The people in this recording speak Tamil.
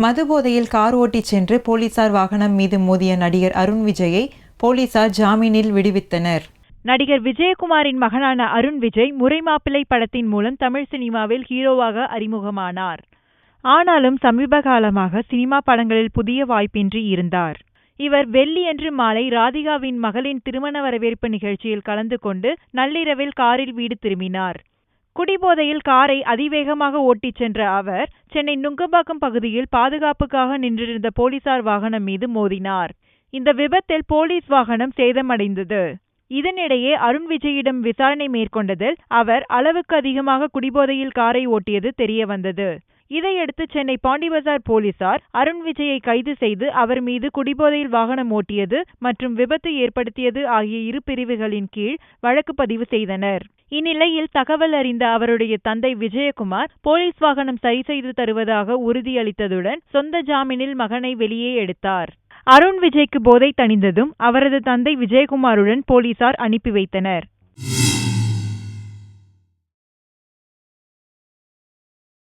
மதுபோதையில் கார் ஓட்டிச் சென்று போலீசார் வாகனம் மீது மோதிய நடிகர் அருண் விஜயை போலீசார் ஜாமீனில் விடுவித்தனர். நடிகர் விஜயகுமாரின் மகனான அருண் விஜய் முறை மாப்பிள்ளை படத்தின் மூலம் தமிழ் சினிமாவில் ஹீரோவாக அறிமுகமானார். ஆனாலும் சமீப காலமாக சினிமா படங்களில் புதிய வாய்ப்பின்றி இருந்தார். இவர் வெள்ளியன்று மாலை ராதிகாவின் மகளின் திருமண வரவேற்பு நிகழ்ச்சியில் கலந்து கொண்டு நள்ளிரவில் காரில் வீடு திரும்பினார். குடிபோதையில் காரை அதிவேகமாக ஓட்டிச் சென்ற அவர் சென்னை நுங்கம்பாக்கம் பகுதியில் பாதுகாப்புக்காக நின்றிருந்த போலீசார் வாகனம் மீது மோதினார். இந்த விபத்தில் போலீஸ் வாகனம் சேதமடைந்தது. இதனிடையே அருண் விஜயிடம் விசாரணை மேற்கொண்டதில் அவர் அளவுக்கு அதிகமாக குடிபோதையில் காரை ஓட்டியது தெரியவந்தது. இதையடுத்து சென்னை பாண்டிபஜார் போலீசார் அருண் விஜயை கைது செய்து அவர் மீது குடிபோதையில் வாகனம் ஓட்டியது மற்றும் விபத்து ஏற்படுத்தியது ஆகிய இரு பிரிவுகளின் கீழ் வழக்கு பதிவு செய்தனர். இந்நிலையில் தகவல் அறிந்த அவருடைய தந்தை விஜயகுமார் போலீஸ் வாகனம் சரி செய்து தருவதாக உறுதியளித்ததுடன் சொந்த ஜாமீனில் மகனை வெளியே எடுத்தார். அருண் விஜய்க்கு போதை தணிந்ததும் அவரது தந்தை விஜயகுமாருடன் போலீசார் அனுப்பி வைத்தனர்.